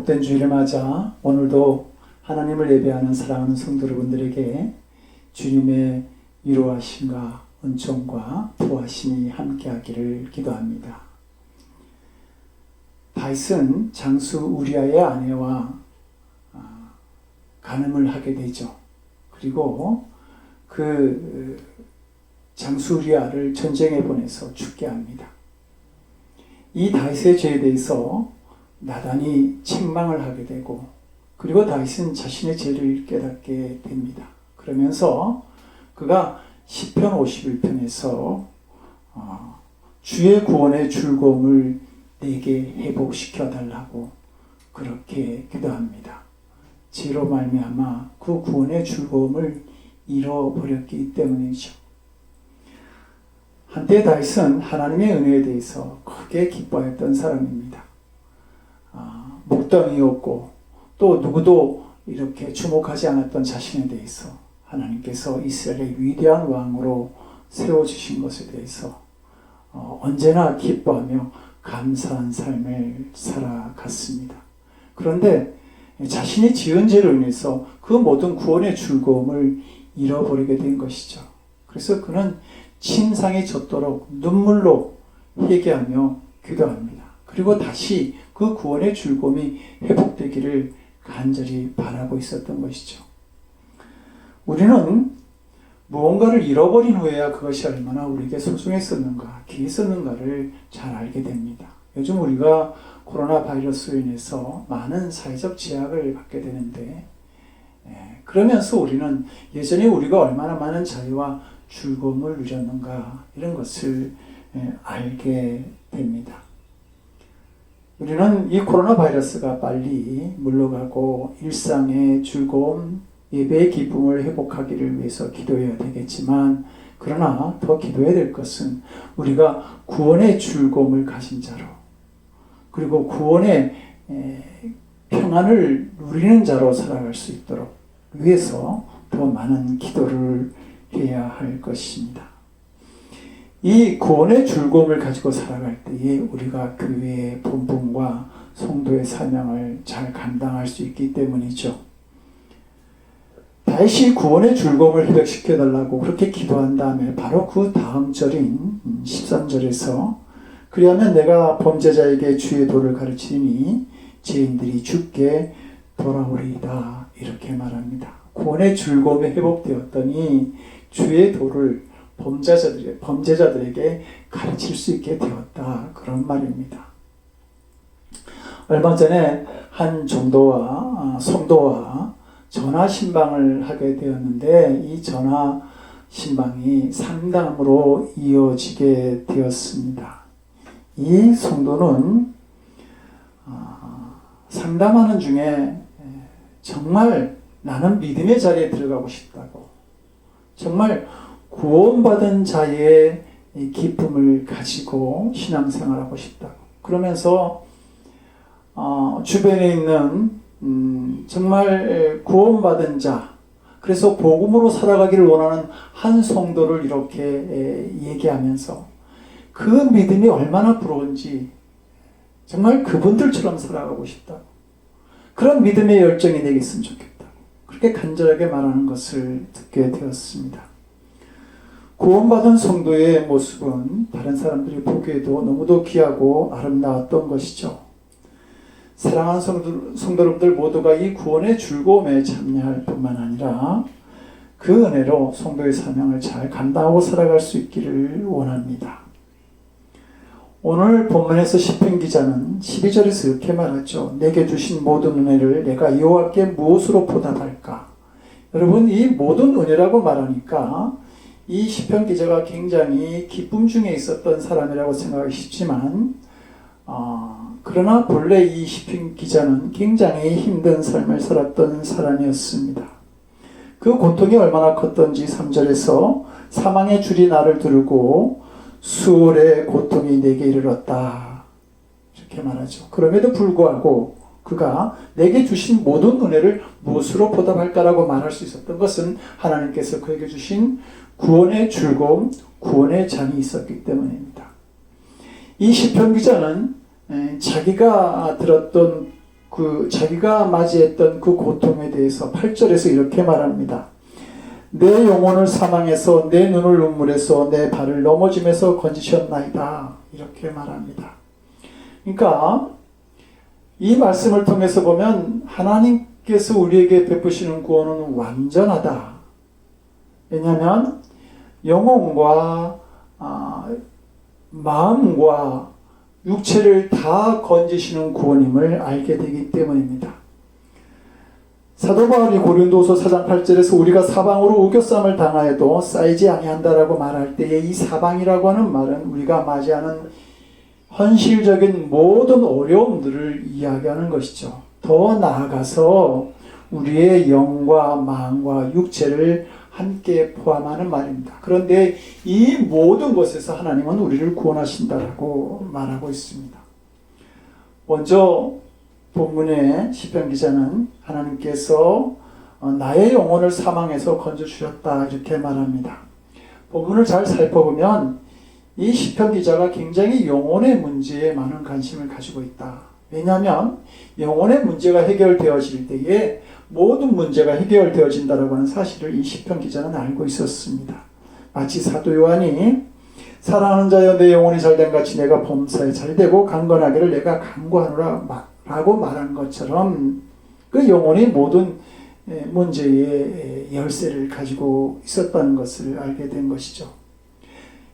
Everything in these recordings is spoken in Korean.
복된 주일을 맞아 오늘도 하나님을 예배하는 사랑하는 성도 여러분들에게 주님의 위로하심과 은총과 보호하심이 함께하기를 기도합니다. 다윗은 장수 우리아의 아내와 간음을 하게 되죠. 그리고 그 장수 우리아를 전쟁에 보내서 죽게 합니다. 이 다윗의 죄에 대해서 나단이 책망을 하게 되고, 그리고 다윗은 자신의 죄를 깨닫게 됩니다. 그러면서 그가 시편 51편에서 주의 구원의 즐거움을 내게 회복시켜 달라고 그렇게 기도합니다. 죄로 말미암아 그 구원의 즐거움을 잃어버렸기 때문이죠. 한때 다윗은 하나님의 은혜에 대해서 크게 기뻐했던 사람입니다. 목동이었고 또 누구도 이렇게 주목하지 않았던 자신에 대해서 하나님께서 이스라엘의 위대한 왕으로 세워주신 것에 대해서 언제나 기뻐하며 감사한 삶을 살아갔습니다. 그런데 자신이 지은 죄로 인해서 그 모든 구원의 즐거움을 잃어버리게 된 것이죠. 그래서 그는 침상에 젖도록 눈물로 회개하며 기도합니다. 그리고 다시 그 구원의 즐거움이 회복되기를 간절히 바라고 있었던 것이죠. 우리는 무언가를 잃어버린 후에야 그것이 얼마나 우리에게 소중했었는가, 귀했었는가를 잘 알게 됩니다. 요즘 우리가 코로나 바이러스로 인해서 많은 사회적 제약을 받게 되는데, 그러면서 우리는 예전에 우리가 얼마나 많은 자유와 즐거움을 누렸는가, 이런 것을 알게 됩니다. 우리는 이 코로나 바이러스가 빨리 물러가고 일상의 즐거움, 예배의 기쁨을 회복하기를 위해서 기도해야 되겠지만, 그러나 더 기도해야 될 것은 우리가 구원의 즐거움을 가진 자로, 그리고 구원의 평안을 누리는 자로 살아갈 수 있도록 위해서 더 많은 기도를 해야 할 것입니다. 이 구원의 즐거움을 가지고 살아갈 때에 우리가 교회의 본분과 성도의 사명을 잘 감당할 수 있기 때문이죠. 다윗이 구원의 즐거움을 회복시켜달라고 그렇게 기도한 다음에 바로 그 다음 절인 13절에서 그리하면 내가 범죄자에게 주의 도를 가르치니 죄인들이 주께 돌아오리이다, 이렇게 말합니다. 구원의 즐거움이 회복되었더니 주의 도를 범죄자들에게 가르칠 수 있게 되었다, 그런 말입니다. 얼마 전에 한 성도와 전화 신방을 하게 되었는데, 이 전화 신방이 상담으로 이어지게 되었습니다. 이 성도는 상담하는 중에 정말 나는 믿음의 자리에 들어가고 싶다고, 정말 구원받은 자의 기쁨을 가지고 신앙생활하고 싶다고, 그러면서 주변에 있는 정말 구원받은 자, 그래서 복음으로 살아가기를 원하는 한 성도를 이렇게 얘기하면서 그 믿음이 얼마나 부러운지, 정말 그분들처럼 살아가고 싶다고, 그런 믿음의 열정이 내게 있으면 좋겠다고 그렇게 간절하게 말하는 것을 듣게 되었습니다. 구원받은 성도의 모습은 다른 사람들이 보기에도 너무도 귀하고 아름다웠던 것이죠. 사랑하는 성도 여러분들 모두가 이 구원의 즐거움에 참여할 뿐만 아니라 그 은혜로 성도의 사명을 잘 감당하고 살아갈 수 있기를 원합니다. 오늘 본문에서 시편 기자는 12절에서 이렇게 말하죠. 내게 주신 모든 은혜를 내가 여호와께 무엇으로 보답할까? 여러분, 이 모든 은혜라고 말하니까 이 시편 기자가 굉장히 기쁨 중에 있었던 사람이라고 생각하기 쉽지만, 그러나 본래 이 시편 기자는 굉장히 힘든 삶을 살았던 사람이었습니다. 그 고통이 얼마나 컸던지 3절에서 사망의 줄이 나를 두르고 수월의 고통이 내게 이르렀다, 이렇게 말하죠. 그럼에도 불구하고 그가 내게 주신 모든 은혜를 무엇으로 보답할까라고 말할 수 있었던 것은 하나님께서 그에게 주신 구원의 즐거움, 구원의 잔이 있었기 때문입니다. 이 시편 기자는 자기가 들었던 그 자기가 맞이했던 그 고통에 대해서 8절에서 이렇게 말합니다. 내 영혼을 사망에서 내 눈을 눈물에서 내 발을 넘어짐에서 건지셨나이다. 이렇게 말합니다. 그러니까 이 말씀을 통해서 보면 하나님께서 우리에게 베푸시는 구원은 완전하다. 왜냐하면 영혼과 마음과 육체를 다 건지시는 구원임을 알게 되기 때문입니다. 사도 바울이 고린도서 4장 8절에서 우리가 사방으로 우겨쌈을 당하여도 쌓이지 아니한다라고 말할 때에 이 사방이라고 하는 말은 우리가 맞이하는 현실적인 모든 어려움들을 이야기하는 것이죠. 더 나아가서 우리의 영과 마음과 육체를 함께 포함하는 말입니다. 그런데 이 모든 것에서 하나님은 우리를 구원하신다라고 말하고 있습니다. 먼저 본문의 시편 기자는 하나님께서 나의 영혼을 사망에서 건져주셨다 이렇게 말합니다. 본문을 잘 살펴보면 이 시편 기자가 굉장히 영혼의 문제에 많은 관심을 가지고 있다. 왜냐하면 영혼의 문제가 해결되어질 때에 모든 문제가 해결되어진다라고 하는 사실을 이 시편 기자는 알고 있었습니다. 마치 사도 요한이 사랑하는 자여 내 영혼이 잘된 같이 내가 범사에 잘되고 강건하기를 내가 간구하노라 라고 말한 것처럼 그 영혼이 모든 문제의 열쇠를 가지고 있었다는 것을 알게 된 것이죠.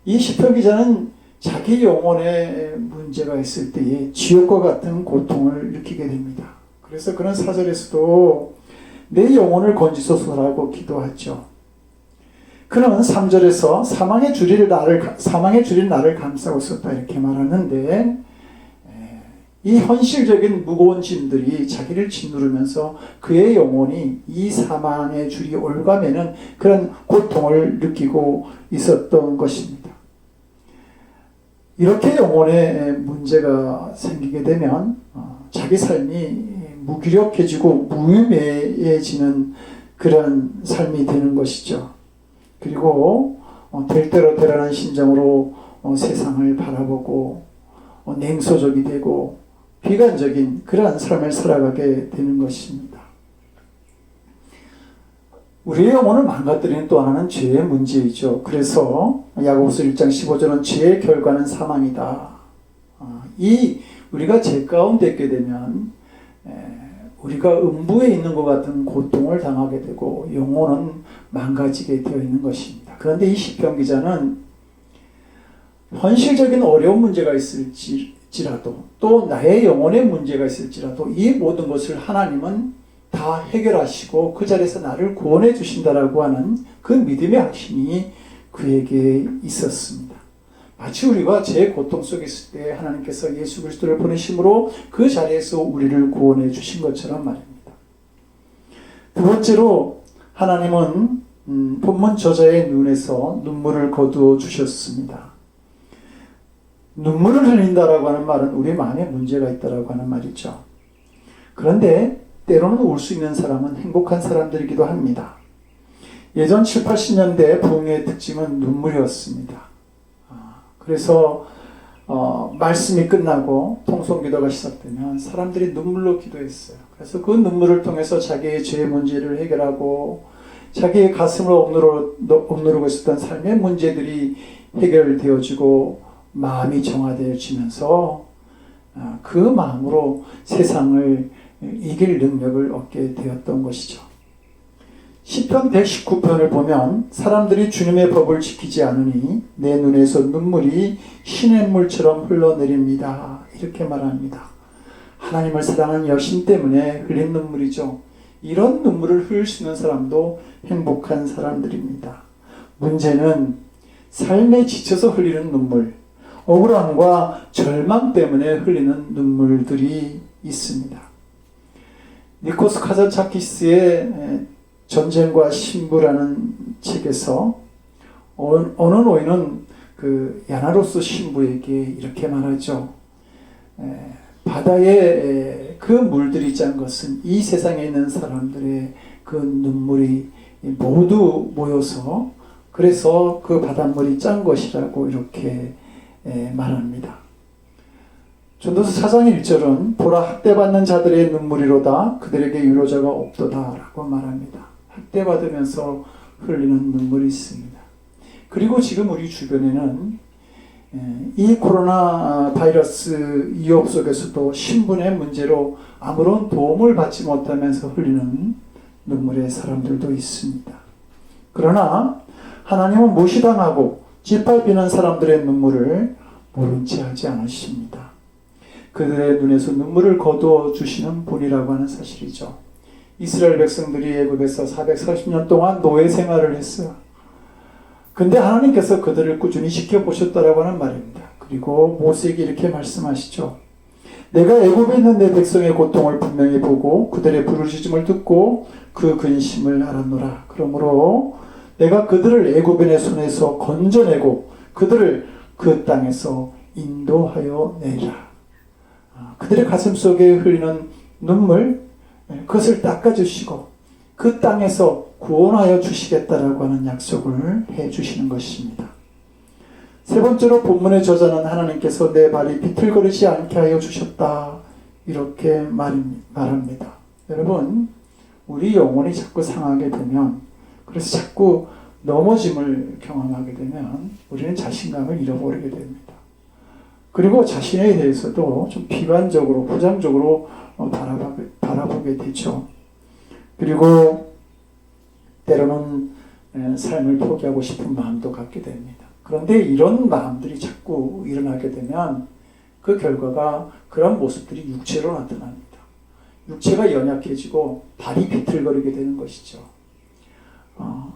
이 시편 기자는 자기 영혼에 문제가 있을 때에 지옥과 같은 고통을 느끼게 됩니다. 그래서 그런 사절에서도 내 영혼을 건지소서라고 기도하죠. 그는 3절에서 사망의 줄이 나를 감싸고 있었다 이렇게 말하는데 이 현실적인 무거운 짐들이 자기를 짓누르면서 그의 영혼이 이 사망의 줄이 올가매는 그런 고통을 느끼고 있었던 것입니다. 이렇게 영혼에 문제가 생기게 되면 자기 삶이 무기력해지고 무의미해지는 그런 삶이 되는 것이죠. 그리고 될 대로 되라는 심정으로 세상을 바라보고 냉소적이 되고 비관적인 그러한 삶을 살아가게 되는 것입니다. 우리의 영혼을 망가뜨리는 또 하나는 죄의 문제이죠. 그래서 야고보서 1장 15절은 죄의 결과는 사망이다. 우리가 죄 가운데 있게 되면 우리가 음부에 있는 것 같은 고통을 당하게 되고 영혼은 망가지게 되어 있는 것입니다. 그런데 이 시편 기자는 현실적인 어려운 문제가 있을지라도 또 나의 영혼의 문제가 있을지라도 이 모든 것을 하나님은 다 해결하시고 그 자리에서 나를 구원해 주신다라고 하는 그 믿음의 확신이 그에게 있었습니다. 마치 우리가 제 고통 속에 있을 때 하나님께서 예수 그리스도를 보내심으로 그 자리에서 우리를 구원해 주신 것처럼 말입니다. 두 번째로 하나님은 본문 저자의 눈에서 눈물을 거두어 주셨습니다. 눈물을 흘린다라고 하는 말은 우리 마음에 문제가 있다라고 하는 말이죠. 그런데 때로는 울 수 있는 사람은 행복한 사람들이기도 합니다. 예전 7, 80년대 부흥의 특징은 눈물이었습니다. 그래서 말씀이 끝나고 통성기도가 시작되면 사람들이 눈물로 기도했어요. 그래서 그 눈물을 통해서 자기의 죄의 문제를 해결하고 자기의 가슴을 억누르고 있었던 삶의 문제들이 해결되어지고 마음이 정화되어지면서 그 마음으로 세상을 이길 능력을 얻게 되었던 것이죠. 시편 119편을 보면 사람들이 주님의 법을 지키지 않으니 내 눈에서 눈물이 시냇물처럼 흘러내립니다. 이렇게 말합니다. 하나님을 사랑하는 여신 때문에 흘린 눈물이죠. 이런 눈물을 흘릴 수 있는 사람도 행복한 사람들입니다. 문제는 삶에 지쳐서 흘리는 눈물, 억울함과 절망 때문에 흘리는 눈물들이 있습니다. 니코스 카자차키스의 전쟁과 신부라는 책에서 어느 노인은 그 야나로스 신부에게 이렇게 말하죠. 바다에 그 물들이 짠 것은 이 세상에 있는 사람들의 그 눈물이 모두 모여서 그래서 그 바닷물이 짠 것이라고 이렇게 말합니다. 전도서 4장 1절은 보라 학대받는 자들의 눈물이로다 그들에게 위로자가 없도다 라고 말합니다. 학대받으면서 흘리는 눈물이 있습니다. 그리고 지금 우리 주변에는 이 코로나 바이러스 위협 속에서도 신분의 문제로 아무런 도움을 받지 못하면서 흘리는 눈물의 사람들도 있습니다. 그러나 하나님은 무시당하고 짓밟히는 사람들의 눈물을 모른 채 하지 않으십니다. 그들의 눈에서 눈물을 거두어 주시는 분이라고 하는 사실이죠. 이스라엘 백성들이 애굽에서 440년 동안 노예 생활을 했어요. 근데 하나님께서 그들을 꾸준히 지켜보셨다라고 하는 말입니다. 그리고 모세에게 이렇게 말씀하시죠. 내가 애굽에 있는 내 백성의 고통을 분명히 보고 그들의 부르짖음을 듣고 그 근심을 알았노라. 그러므로 내가 그들을 애굽인의 손에서 건져내고 그들을 그 땅에서 인도하여 내리라. 그들의 가슴 속에 흘리는 눈물, 그것을 닦아주시고 그 땅에서 구원하여 주시겠다라고 하는 약속을 해주시는 것입니다. 세 번째로 본문의 저자는 하나님께서 내 발이 비틀거리지 않게 하여 주셨다 이렇게 말합니다. 여러분, 우리 영혼이 자꾸 상하게 되면, 그래서 자꾸 넘어짐을 경험하게 되면 우리는 자신감을 잃어버리게 됩니다. 그리고 자신에 대해서도 좀 비관적으로, 부정적으로 바라보게 되죠. 그리고 때로는 삶을 포기하고 싶은 마음도 갖게 됩니다. 그런데 이런 마음들이 자꾸 일어나게 되면 그 결과가 그런 모습들이 육체로 나타납니다. 육체가 연약해지고 발이 비틀거리게 되는 것이죠.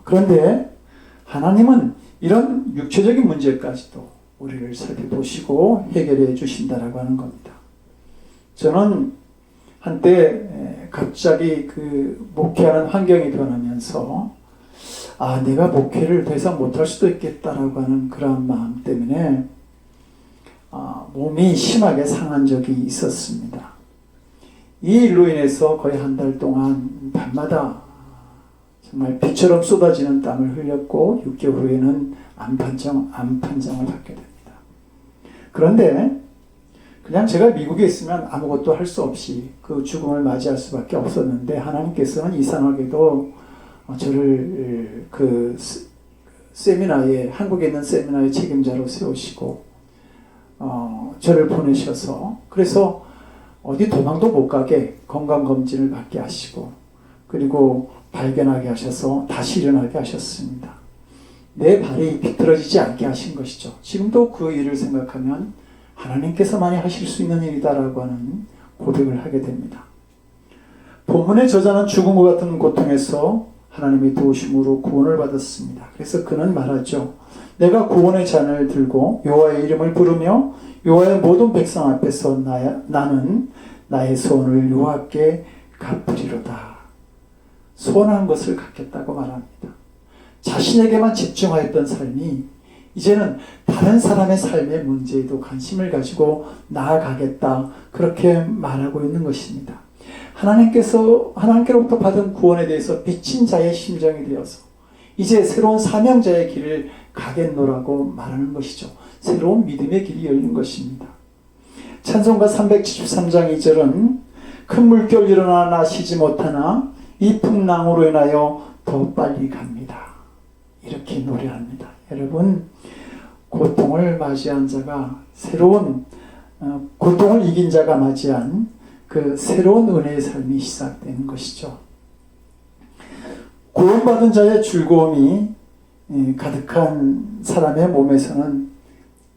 그런데 하나님은 이런 육체적인 문제까지도 우리를 살펴보시고 해결해 주신다라고 하는 겁니다. 저는 한때 갑자기 그 목회하는 환경이 변하면서 내가 목회를 더 이상 못할 수도 있겠다라고 하는 그런 마음 때문에 몸이 심하게 상한 적이 있었습니다. 이 일로 인해서 거의 한 달 동안 밤마다 정말 비처럼 쏟아지는 땀을 흘렸고 6개월 후에는 암판장을 받게 됩니다. 그런데 그냥 제가 미국에 있으면 아무것도 할 수 없이 그 죽음을 맞이할 수밖에 없었는데 하나님께서는 이상하게도 저를 그 세미나에, 한국에 있는 세미나의 책임자로 세우시고 저를 보내셔서, 그래서 어디 도망도 못 가게 건강검진을 받게 하시고 그리고 발견하게 하셔서 다시 일어나게 하셨습니다. 내 발이 비틀어지지 않게 하신 것이죠. 지금도 그 일을 생각하면 하나님께서만이 하실 수 있는 일이다라고 하는 고백을 하게 됩니다. 본문의 저자는 죽음과 같은 고통에서 하나님의 도우심으로 구원을 받았습니다. 그래서 그는 말하죠. 내가 구원의 잔을 들고 여호와의 이름을 부르며 여호와의 모든 백성 앞에서 나는 나의 소원을 여호와께 갚으리로다. 소원한 것을 갚겠다고 말합니다. 자신에게만 집중하였던 삶이 이제는 다른 사람의 삶의 문제에도 관심을 가지고 나아가겠다, 그렇게 말하고 있는 것입니다. 하나님께로부터 받은 구원에 대해서 빚진 자의 심정이 되어서 이제 새로운 사명자의 길을 가겠노라고 말하는 것이죠. 새로운 믿음의 길이 열린 것입니다. 찬송가 373장 2절은 큰 물결 일어나 나 쉬지 못하나 이 풍랑으로 인하여 더 빨리 갑니다. 이렇게 노래합니다. 여러분, 고통을 맞이한 자가 고통을 이긴 자가 맞이한 그 새로운 은혜의 삶이 시작되는 것이죠. 구원받은 자의 즐거움이 가득한 사람의 몸에서는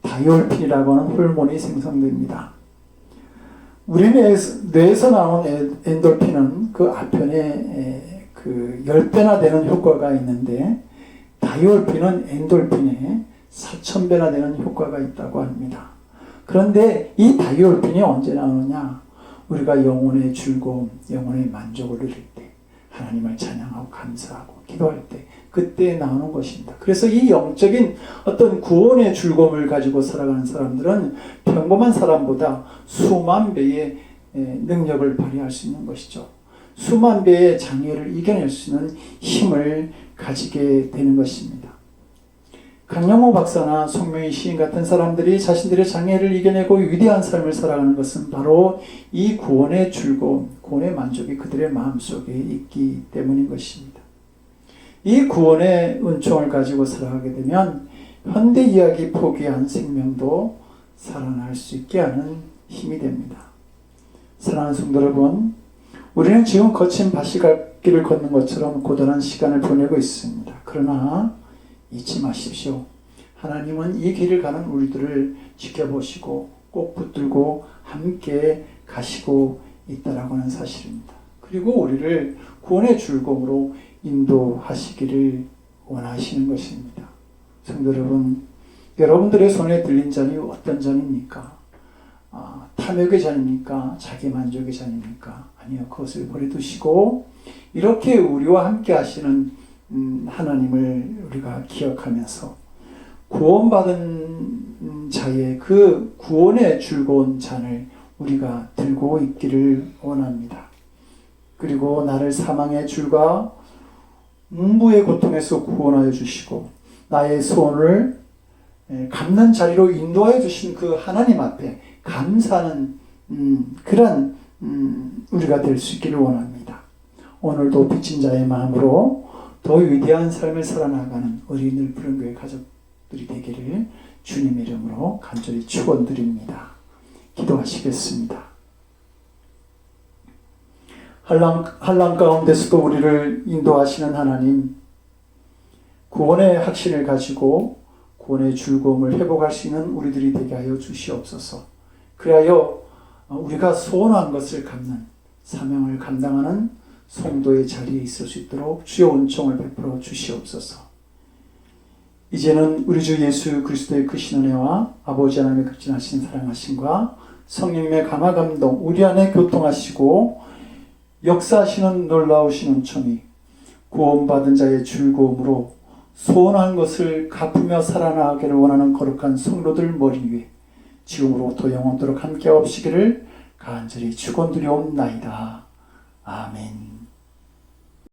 다이올핀이라고 하는 호르몬이 생성됩니다. 우리 뇌에서 나오는 엔돌핀은 그 앞편에 그 10배나 되는 효과가 있는데 다이올핀은 엔돌핀의 4000배나 되는 효과가 있다고 합니다. 그런데 이 다이올핀이 언제 나오느냐? 우리가 영혼의 즐거움, 영혼의 만족을 누릴 때, 하나님을 찬양하고 감사하고 기도할 때, 그때 나오는 것입니다. 그래서 이 영적인 어떤 구원의 즐거움을 가지고 살아가는 사람들은 평범한 사람보다 수만 배의 능력을 발휘할 수 있는 것이죠. 수만 배의 장애를 이겨낼 수 있는 힘을 가지게 되는 것입니다. 강영호 박사나 송명희 시인 같은 사람들이 자신들의 장애를 이겨내고 위대한 삶을 살아가는 것은 바로 이 구원의 즐거움, 구원의 만족이 그들의 마음속에 있기 때문인 것입니다. 이 구원의 은총을 가지고 살아가게 되면 현대 이야기 포기한 생명도 살아날 수 있게 하는 힘이 됩니다. 사랑하는 성도 여러분, 우리는 지금 거친 바시갈길을 걷는 것처럼 고단한 시간을 보내고 있습니다. 그러나 잊지 마십시오. 하나님은 이 길을 가는 우리들을 지켜보시고 꼭 붙들고 함께 가시고 있다라고 하는 사실입니다. 그리고 우리를 구원의 즐거움으로 인도하시기를 원하시는 것입니다. 성도 여러분, 여러분들의 손에 들린 잔이 어떤 잔입니까? 탐욕의 잔입니까? 자기 만족의 잔입니까? 아니요, 그것을 버려두시고 이렇게 우리와 함께 하시는 하나님을 우리가 기억하면서 구원받은 자의 그 구원의 즐거운 잔을 우리가 들고 있기를 원합니다. 그리고 나를 사망의 줄과 음부의 고통에서 구원하여 주시고 나의 소원을 갚는 자리로 인도하여 주신 그 하나님 앞에 감사하는 그런 우리가 될 수 있기를 원합니다. 오늘도 빚진 자의 마음으로 더 위대한 삶을 살아나가는 어린이들 푸른교회 가족들이 되기를 주님 이름으로 간절히 축원드립니다. 기도하시겠습니다. 한란 가운데서도 우리를 인도하시는 하나님, 구원의 확신을 가지고 구원의 즐거움을 회복할 수 있는 우리들이 되게 하여 주시옵소서. 그리하여 우리가 소원한 것을 갚는 사명을 감당하는 성도의 자리에 있을 수 있도록 주의 은총을 베풀어 주시옵소서. 이제는 우리 주 예수 그리스도의 크신 은혜와 아버지 하나님의 극진하신 사랑하심과 성령님의 감화 감동 우리 안에 교통하시고 역사하시는 놀라우신 은총이 구원받은 자의 즐거움으로 소원한 것을 갚으며 살아나가기를 원하는 거룩한 성도들 머리 위에 지금으로부터 영원토록 함께 없으시기를 간절히 축원드리옵나이다. 아멘.